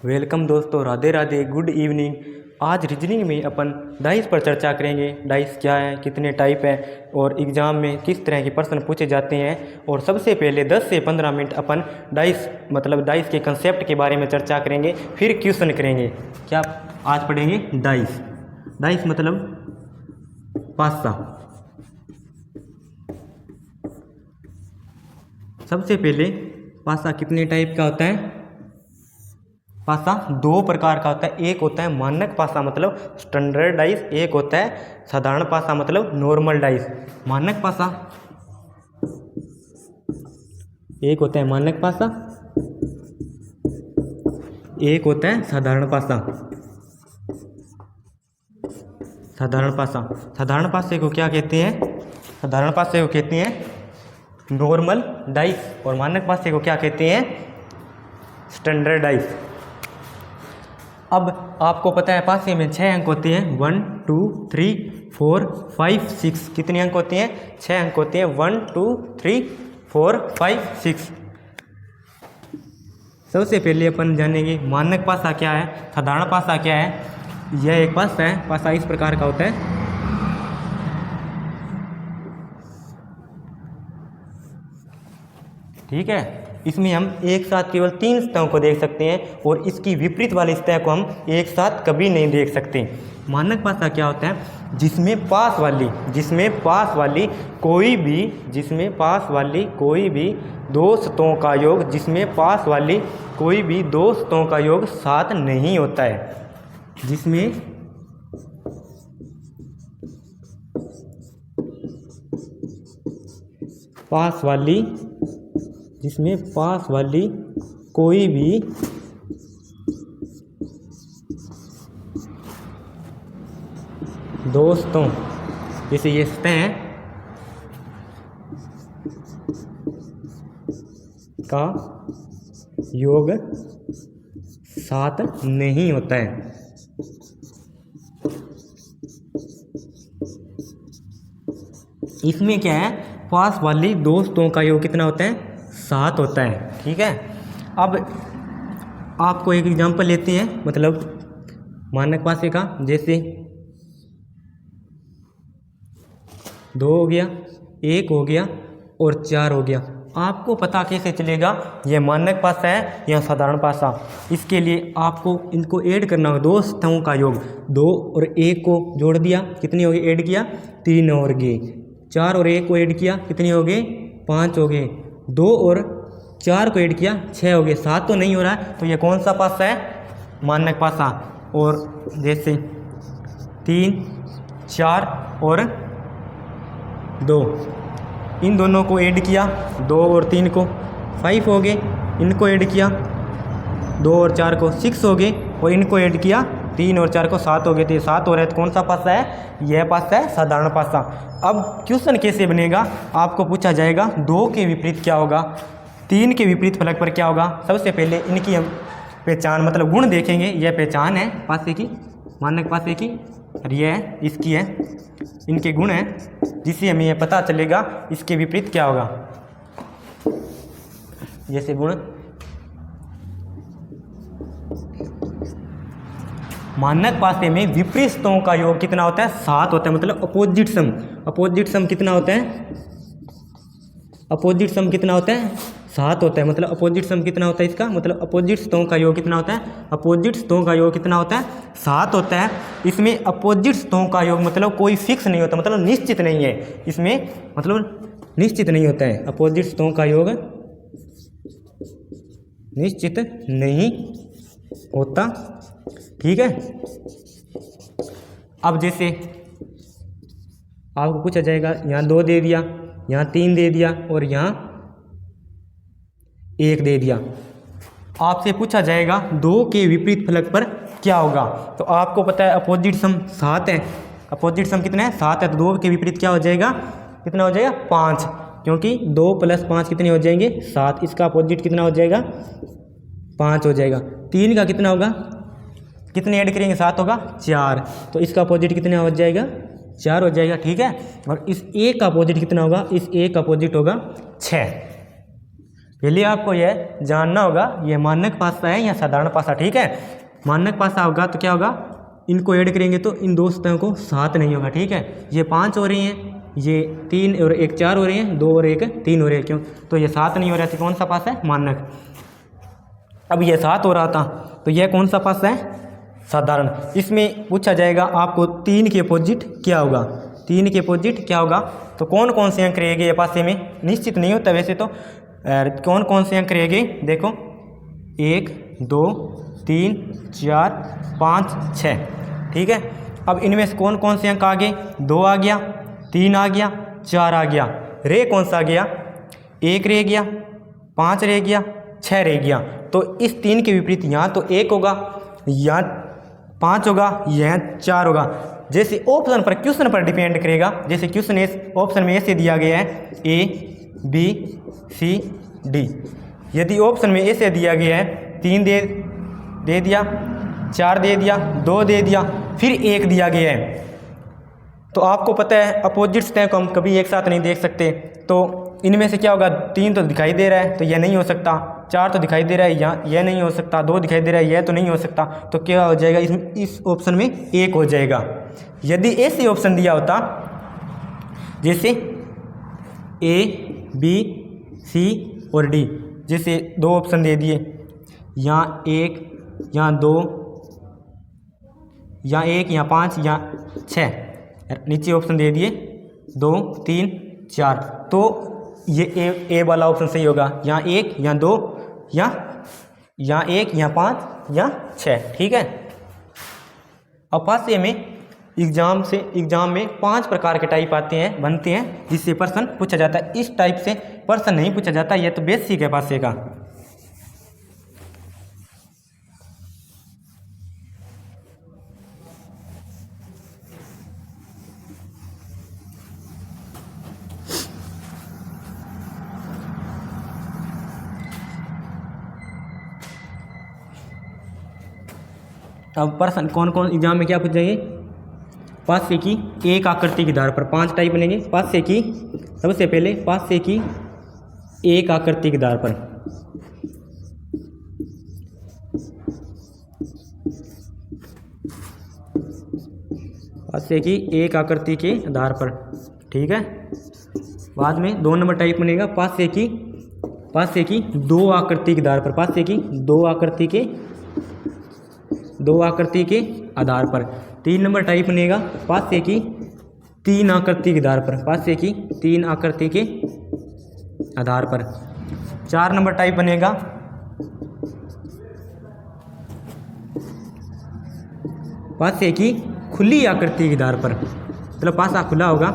Welcome दोस्तों, Radhe Radhe, good evening. आज reasoning में अपन डाइस पर चर्चा करेंगे। डाइस क्या है, कितने टाइप है और एग्ज़ाम में किस तरह के प्रश्न पूछे जाते हैं। और सबसे पहले 10 से 15 मिनट अपन डाइस के कंसेप्ट के बारे में चर्चा करेंगे, फिर क्वेश्चन करेंगे। क्या आज पढ़ेंगे? डाइस। डाइस मतलब पासा। सबसे पहले पासा कितने टाइप का होता है? पासा दो प्रकार का होता है। एक होता है मानक पासा मतलब स्टैंडर्ड डाइस, एक होता है साधारण पासा मतलब नॉर्मल डाइस। मानक पासा, एक होता है मानक पासा, एक होता है साधारण पासा। साधारण पासा, साधारण पासे को क्या कहते हैं? साधारण पासे को कहते हैं नॉर्मल डाइस और मानक पासे को क्या कहते हैं? Standard dice. अब आपको पता है पासे में 6 अंक होते हैं। 1 2 3 4 5 6। कितने अंक होते हैं? 6 अंक होते हैं। 1 2 3 4 5 6। सबसे पहले अपन जानेंगे मानक पासा क्या है, साधारण पासा क्या है। यह एक पासा है। पासा इस प्रकार का होता है। ठीक है, इसमें हम एक साथ केवल 3 सतहों को देख सकते हैं और इसकी विपरीत वाली सतह को हम एक साथ कभी नहीं देख सकते। मानक पासा क्या होता है? जिसमें पास वाली कोई भी दो सतहों का योग, जिसमें पास वाली कोई भी दो सतहों का योग साथ नहीं होता है। जिसमें पास वाली कोई भी दोस्तों, जैसे ये सतह है का योग साथ नहीं होता है। इसमें क्या है? पास वाली दोस्तों का योग कितना होता है? 7 होता है। ठीक है, अब आपको एक एग्जांपल लेते हैं मतलब मानक पासे का। जैसे 2 हो गया, 1 हो गया और 4 हो गया। आपको पता कैसे चलेगा यह मानक पासा है या साधारण पासा? इसके लिए आपको इनको ऐड करना होगा। दो सतहों का योग, 2 और 1 को जोड़ दिया, कितने हो गए? ऐड किया, 3 और गए। 4 और 1 को ऐड किया, कितने हो गए? 5 हो गए। 2 और 4 को ऐड किया, 6 हो गए। 7 तो नहीं हो रहा है, तो ये कौन सा पासा है? मानक पासा। और जैसे 3 4 और 2, इन दोनों को ऐड किया, 2 और 3 को 5 हो गए। इनको ऐड किया, 2 और 4 को 6 हो गए और इनको ऐड किया, 3 और 4 को 7 हो गए। तो 7 हो रहा है, तो कौन सा पासा है? यह पासा है साधारण पासा। अब क्वेश्चन कैसे बनेगा? आपको पूछा जाएगा 2 के विपरीत क्या होगा, 3 के विपरीत फलक पर क्या होगा। सबसे पहले इनकी हम पहचान मतलब गुण देखेंगे। यह पहचान है पासे की, मानक पासे की, और यह इसकी है, इनके गुण हैं, जिससे हमें यह पता चलेगा इसके विपरीत क्या होगा। जैसे गुण, मानक पासे में विपरीत सतहों का योग कितना होता है? 7 होता है, मतलब अपोजिट सम। अपोजिट सम कितना होता है? अपोजिट सम कितना होता है? 7 होता है। मतलब अपोजिट सम कितना होता है इसका? मतलब अपोजिट सतहों का योग कितना होता है? अपोजिट सतहों का योग कितना होता है? 7 होता है। इसमें अपोजिट सतहों का योग मतलब कोई फिक्स नहीं होता, मतलब निश्चित नहीं है। इसमें मतलब निश्चित नहीं होता है। अपोजिट सतहों का योग निश्चित नहीं होता। ठीक है, अब जैसे आपको पूछा जाएगा, यहाँ 2 दे दिया, यहाँ 3 दे दिया और यहाँ 1 दे दिया। आपसे पूछा जाएगा 2 के विपरीत फलक पर क्या होगा। तो आपको पता है अपोजिट सम 7 है। अपोजिट सम कितना है? 7 है। तो 2 के विपरीत क्या हो जाएगा? कितना हो जाएगा? 5, क्योंकि 2 + 5 कितने हो जाएंगे? 7। इसका अपोजिट कितना हो जाएगा? 5 हो जाएगा। 3 का कितना होगा? कितने ऐड करेंगे? 7 होगा, 4। तो इसका अपोजिट कितना हो जाएगा? 4 हो जाएगा। ठीक है, और इस 1 का अपोजिट कितना होगा? इस 1 का अपोजिट होगा 6। पहले आपको यह जानना होगा ये मानक पासा है या साधारण पासा। ठीक है, मानक पासा होगा तो क्या होगा, इनको ऐड करेंगे तो इन दो सतहों को 7 नहीं होगा। ठीक है, ये 5 हो रही हैं, ये 3 और 1 4 हो रही हैं, 2 और 1 3 हो रही है, क्यों तो ये 7 नहीं हो रहा है, तो कौन सा पासा है, मानक। अब ये 7 हो रहा था तो यह कौन सा पासा है, साधारण। इसमें पूछा जाएगा आपको 3 के अपोजिट क्या होगा, 3 के अपोजिट क्या होगा, तो कौन कौन से अंक रहेंगे ये पासे में, निश्चित नहीं होता वैसे तो, कौन कौन से अंक रहेंगे देखो, 1 2 3 4 5 6। ठीक है, अब इनमें से कौन कौन से अंक आ गए, 2 आ गया, 3 आ गया, 4 आ गया, रे कौन सा आ गया, 1 रह गया, 5 रह गया, 6 रह गया। तो इस 3 के विपरीत यहाँ तो 1 होगा, यहाँ 5 होगा, यहाँ 4 होगा। जैसे ऑप्शन पर, क्वेश्चन पर डिपेंड करेगा। जैसे क्वेश्चन ऑप्शन में ऐसे दिया गया है A B C D, यदि ऑप्शन में ऐसे दिया गया है 3 दे दिया, 4 दे दिया, 2 दे दिया, फिर 1 दिया गया है, तो आपको पता है अपोजिट सतह को हम कभी एक साथ नहीं देख सकते। तो इनमें से क्या होगा, 3 तो दिखाई दे रहा है तो यह नहीं हो सकता, 4 तो दिखाई दे रहा है यहाँ यह नहीं हो सकता, 2 दिखाई दे रहा है यह तो नहीं हो सकता, तो क्या हो जाएगा, इस ऑप्शन में 1 हो जाएगा। यदि ऐसे ऑप्शन दिया होता जैसे A B C और D, जैसे 2 ऑप्शन दे दिए, यहाँ 1 यहाँ 2, यहाँ 1 यहाँ 5 यहाँ 6, नीचे ऑप्शन दे दिए 2 3 4, तो ये ए वाला ऑप्शन सही होगा। यहाँ 1 यहाँ 2 यहाँ 1 यहाँ 5 यहाँ 6। ठीक है, अब पासे में एग्जाम में 5 प्रकार के टाइप आते हैं, बनते हैं, जिससे प्रश्न पूछा जाता है। इस टाइप से प्रश्न नहीं पूछा जाता, यह तो बेसिक है पासे का। अब प्रश्न कौन कौन एग्जाम में क्या पूछ जाएंगे, पासे की एक आकृति के आधार पर 5 टाइप बनेंगे। पासे की, सबसे पहले पासे की एक आकृति के आधार पर, पासे की एक आकृति के आधार पर। ठीक है, बाद में 2 नंबर टाइप बनेगा पासे की 2 आकृति के आधार पर, पासे की 2 आकृति के आधार पर। 3 नंबर टाइप बनेगा पासे की 3 आकृति के आधार पर, पासे की 3 आकृति के आधार पर। 4 नंबर टाइप बनेगा पासे की खुली आकृति के आधार पर, मतलब पासा खुला होगा।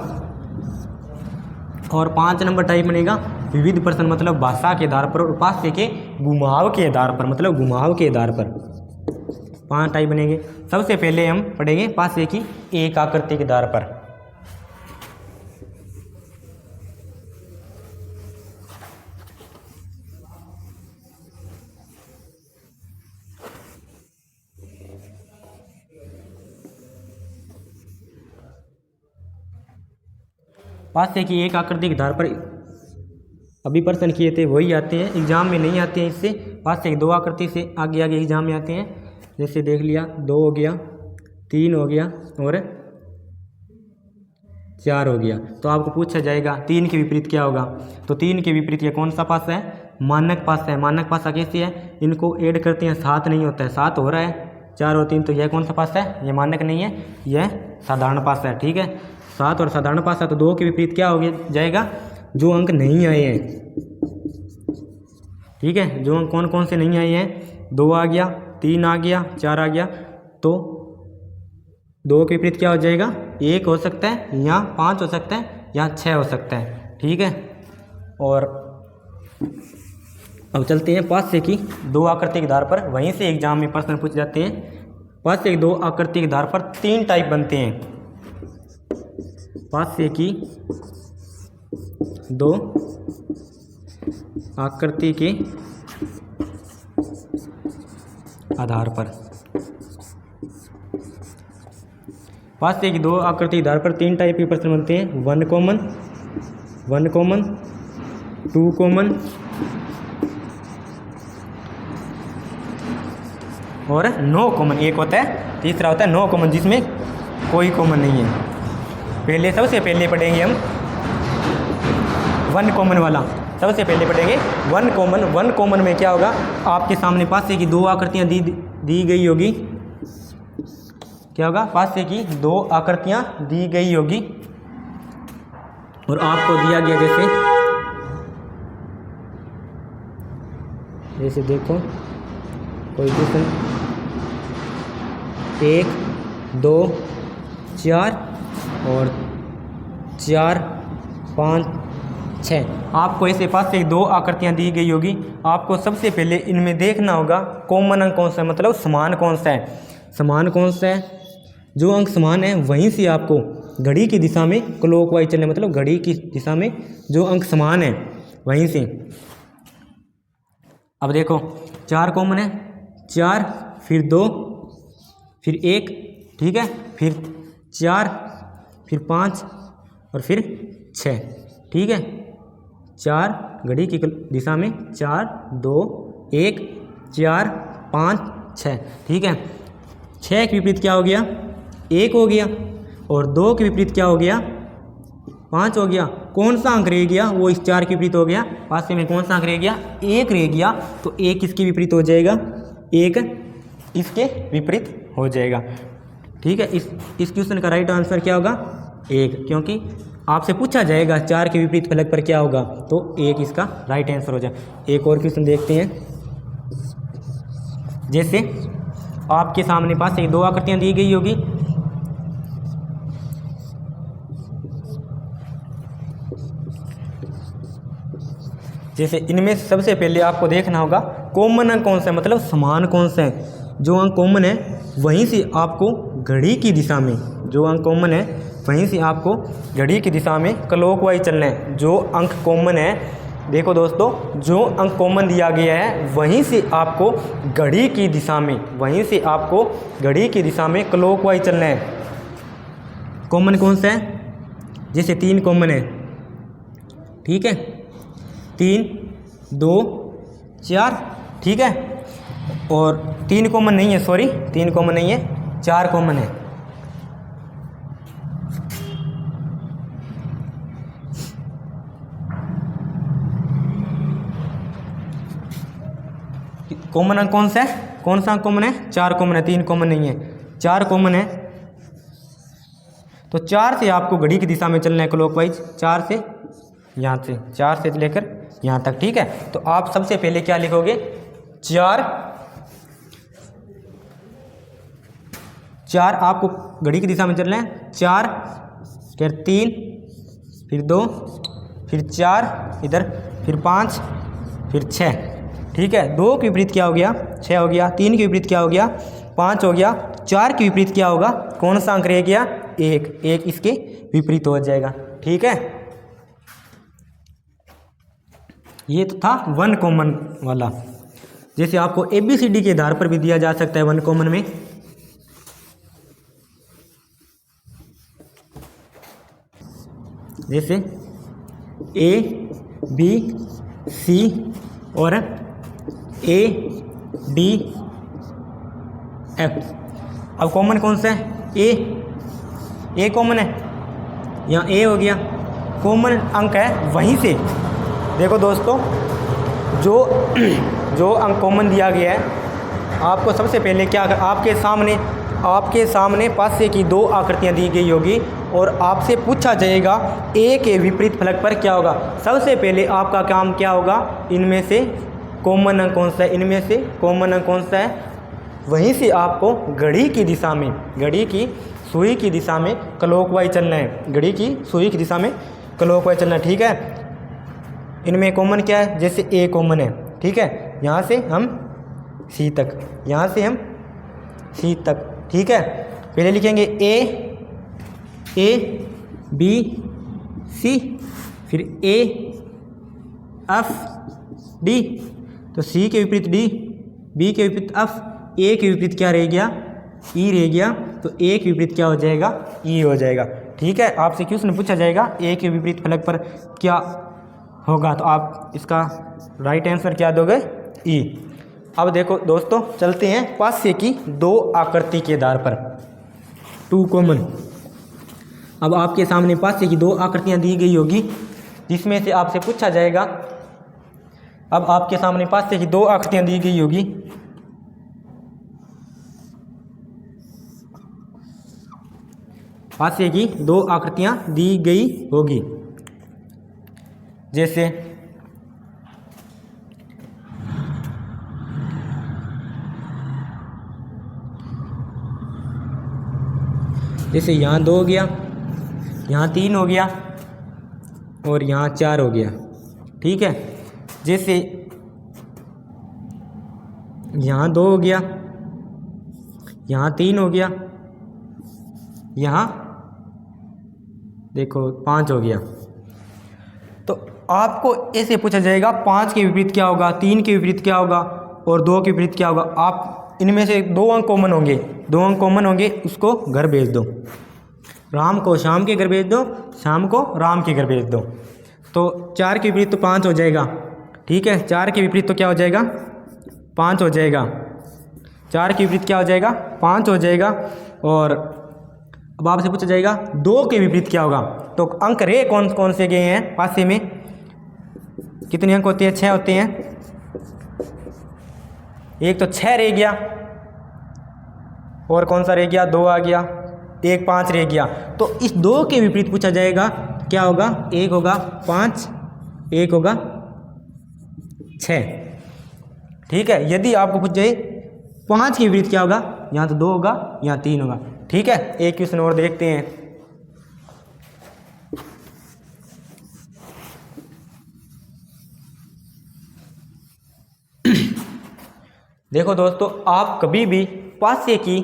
और 5 नंबर टाइप बनेगा विविध प्रश्न, मतलब भाषा के आधार पर, और पासे के घुमाव के आधार पर, मतलब घुमाव के आधार पर 5 टाइप बनेंगे। सबसे पहले हम पढ़ेंगे पासे की एक आकृति के आधार पर। पासे की एक आकृति के आधार पर अभी प्रश्न किए थे वही आते हैं, एग्जाम में नहीं आते हैं। इससे पासे की 2 आकृति से आगे एग्जाम में आते हैं। जैसे देख लिया, 2 हो गया, 3 हो गया और 4 हो गया। तो आपको पूछा जाएगा 3 के विपरीत क्या होगा, तो 3 के विपरीत ये कौन सा पासा है, मानक पासा है। मानक पासा कैसे है, इनको ऐड करते हैं 7 नहीं होता है, 7 हो रहा है, 4 और 3, तो यह कौन सा पासा है, ये मानक नहीं है, यह साधारण पासा है। ठीक है, 7 और साधारण पासा, तो 2 के विपरीत क्या हो जाएगा, जो अंक नहीं आए हैं। ठीक है, जो अंक कौन कौन से नहीं आए हैं, 2 आ गया, 3 आ गया, 4 आ गया, तो 2 के विपरीत क्या हो जाएगा, 1 हो सकता है, या 5 हो सकता है, या 6 हो सकता है। ठीक है, और अब चलते हैं पासे की 2 आकृति के आधार पर। वहीं से एग्जाम में प्रश्न पूछ जाते हैं। पासे की 2 आकृति के आधार पर 3 टाइप बनते हैं। पासे की 2 आकृति के आधार पर, पासे की 2 आकृति के आधार पर 3 टाइप के प्रश्न बनते हैं। 1 कॉमन, 2 कॉमन और नो कॉमन एक होता है, तीसरा होता है नो कॉमन जिसमें कोई कॉमन नहीं है। पहले सबसे पहले पढ़ेंगे हम वन कॉमन वाला। सबसे पहले पढ़ेंगे वन कॉमन। वन कॉमन में क्या होगा, आपके सामने पासे की दो आकृतियाँ दी गई होगी। क्या होगा, पासे की दो आकृतियाँ दी गई होगी और आपको दिया गया जैसे देखो कोई क्वेश्चन 1 2 4 और 4 5 6। आपको ऐसे पास से दो आकृतियाँ दी गई होगी। आपको सबसे पहले इनमें देखना होगा कॉमन अंक कौन सा है, मतलब समान कौन सा है। समान कौन सा है, जो अंक समान है वहीं से आपको घड़ी की दिशा में क्लॉकवाइज चलना, मतलब घड़ी की दिशा में जो अंक समान है वहीं से। अब देखो 4 कॉमन है, 4 फिर 2 फिर 1, ठीक है, फिर 4 फिर 5 और फिर 6, ठीक है। 4 घड़ी की दिशा में 4 2 1 4 5 6, ठीक है। 6 के विपरीत क्या हो गया, 1 हो गया, और 2 के विपरीत क्या हो गया, 5 हो गया। कौन सा अंक रह गया, वो इस 4 के विपरीत हो गया। पास में कौन सा अंक रह गया, 1 रह गया, तो 1 किसके विपरीत हो जाएगा, 1 इसके विपरीत हो जाएगा, ठीक है। इस क्वेश्चन का राइट आंसर क्या होगा, 1, क्योंकि आपसे पूछा जाएगा 4 के विपरीत फलक पर क्या होगा, तो 1 इसका राइट आंसर हो जाए। एक और क्वेश्चन देखते हैं। जैसे आपके सामने पास एक दो आकृतियाँ दी गई होगी। जैसे इनमें सबसे पहले आपको देखना होगा कॉमन अंक कौन सा है, मतलब समान कौन सा है। जो अंक कॉमन है वहीं से आपको घड़ी की दिशा में, जो अंक कॉमन है वहीं से आपको घड़ी की दिशा में क्लॉकवाइज चलना है। जो अंक कॉमन है, देखो दोस्तों, जो अंक कॉमन दिया गया है वहीं से आपको घड़ी की दिशा में, वहीं से आपको घड़ी की दिशा में क्लॉकवाइज चलना है। कॉमन कौन सा है, जैसे 3 कॉमन है, ठीक है, 3 2 4, ठीक है, और 3 कॉमन नहीं है, सॉरी 3 कॉमन नहीं है, 4 कॉमन है। कॉमन अंक कौन सा है, कौन सा अंक कॉमन है, 4 कॉमन है, 3 कॉमन नहीं है, 4 कॉमन है। तो 4 से आपको घड़ी की दिशा में चलना है क्लॉकवाइज, 4 से यहाँ से, 4 से लेकर यहाँ तक, ठीक है। तो आप सबसे पहले क्या लिखोगे, 4 आपको घड़ी की दिशा में चलना है, 4 फिर 3 फिर 2 फिर 4 इधर फिर 5 फिर 6, ठीक है। 2 के विपरीत क्या हो गया, 6 हो गया, 3 के विपरीत क्या हो गया, 5 हो गया, 4 के विपरीत क्या होगा, कौन सा अंक रह गया, 1 इसके विपरीत हो जाएगा, ठीक है। ये तो था वन कॉमन वाला। जैसे आपको ABCD के आधार पर भी दिया जा सकता है वन कॉमन में। जैसे A B C और A D F। अब कॉमन कौन सा है, A कॉमन है, यहाँ A हो गया, कॉमन अंक है वहीं से। देखो दोस्तों, जो अंक कॉमन दिया गया है, आपको सबसे पहले क्या, आपके सामने पासे की दो आकृतियाँ दी गई होगी और आपसे पूछा जाएगा A के विपरीत फलक पर क्या होगा। सबसे पहले आपका काम क्या होगा, इनमें से कॉमन अंक कौन सा है, इनमें से कॉमन अंक कौन सा है, वहीं से आपको घड़ी की दिशा में, घड़ी की सुई की दिशा में क्लॉकवाइज चलना है, घड़ी की सुई की दिशा में क्लॉकवाइज चलना है, ठीक है। इनमें कॉमन क्या है, जैसे A कॉमन है, ठीक है, यहाँ से हम C तक, यहाँ से हम C तक, ठीक है। पहले लिखेंगे A B C, फिर A F D, तो C के विपरीत D, B के विपरीत F, A के विपरीत क्या रह गया, E रह गया, तो A के विपरीत क्या हो जाएगा, E हो जाएगा, ठीक है। आपसे क्वेश्चन पूछा जाएगा A के विपरीत फलक पर क्या होगा, तो आप इसका राइट आंसर क्या दोगे, E। अब देखो दोस्तों, चलते हैं पास्य की दो आकृति के आधार पर, टू कॉमन। अब आपके सामने पास्य की दो आकृतियां दी गई होगी, जिसमें से आपसे पूछा जाएगा, अब आपके सामने पास्य की दो आकृतियां दी गई होगी, पास्य की दो आकृतियां दी गई होगी, जैसे यहाँ 2 हो गया, यहाँ 3 हो गया और यहाँ 4 हो गया। ठीक है, जैसे यहाँ 2 हो गया, यहाँ 3 हो गया, यहाँ देखो 5 हो गया। तो आपको ऐसे पूछा जाएगा 5 के विपरीत क्या होगा, 3 के विपरीत क्या होगा और 2 के विपरीत क्या होगा। आप इनमें से 2 अंक कॉमन होंगे, 2 अंक कॉमन होंगे, उसको घर भेज दो। राम को शाम के घर भेज दो, शाम को राम के घर भेज दो। तो 4 के विपरीत तो 5 हो जाएगा। ठीक है, 4 के विपरीत तो क्या हो जाएगा, 5 हो जाएगा। 4 के विपरीत क्या हो जाएगा, 5 हो जाएगा। और अब आपसे पूछा जाएगा 2 के विपरीत क्या होगा। तो अंक रे कौन कौन से गए हैं पासे में, कितने अंक होते हैं, 6 होते हैं। एक तो 6 रह गया, और कौन सा रह गया, 2 आ गया, एक 5 रह गया। तो इस 2 के विपरीत पूछा जाएगा क्या होगा, एक होगा 5, एक होगा 6। ठीक है, यदि आपको पूछ जाए 5 के विपरीत क्या होगा, यहाँ तो 2 होगा, यहाँ 3 होगा। ठीक है, एक क्वेश्चन और देखते हैं। देखो दोस्तों, आप कभी भी पास्य की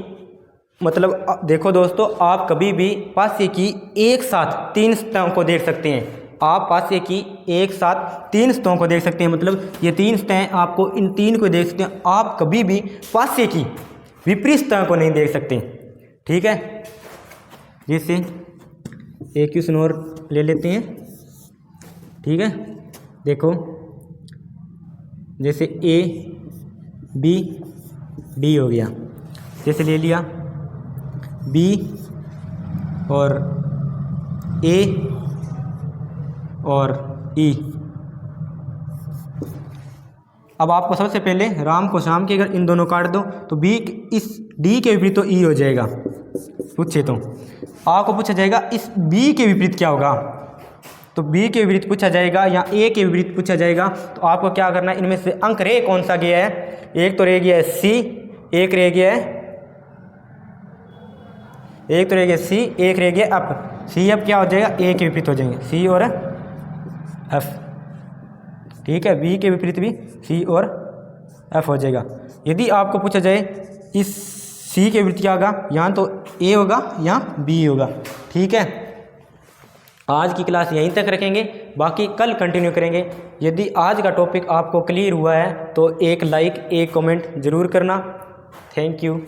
देखो दोस्तों, आप कभी भी पास्य की एक साथ 3 सतहों को देख सकते हैं। आप पास्य की एक साथ 3 सतहों को देख सकते हैं, मतलब ये 3 सतहें आपको इन 3 को देख सकते हैं। आप कभी भी पास्य की विपरीत सतह को नहीं देख सकते। ठीक है, जैसे एक क्वेश्चन और ले लेते हैं। ठीक है, देखो जैसे ए बी डी हो गया, जैसे ले लिया बी और ए और ई। अब आपको सबसे पहले राम को शाम के अगर इन दोनों काट दो तो बी इस डी के विपरीत तो ई हो जाएगा। पूछे तो आपको पूछा जाएगा इस बी के विपरीत क्या होगा, तो बी के विपरीत पूछा जाएगा या ए के विपरीत पूछा जाएगा। तो आपको क्या करना है, इनमें से अंक रे कौन सा गया है, एक तो रह गया है सी, एक रह गया है, एक तो रह गया सी, एक रह गया एफ। सी एफ क्या हो जाएगा, ए के विपरीत हो जाएंगे, सी और एफ। ठीक है, बी के विपरीत भी सी और एफ हो जाएगा। यदि आपको पूछा जाए इस सी के विपरीत क्या होगा, यहाँ तो ए होगा, यहाँ बी होगा। ठीक है, आज की क्लास यहीं तक रखेंगे, बाकी कल कंटिन्यू करेंगे। यदि आज का टॉपिक आपको क्लियर हुआ है तो एक लाइक, एक कमेंट ज़रूर करना। Thank you.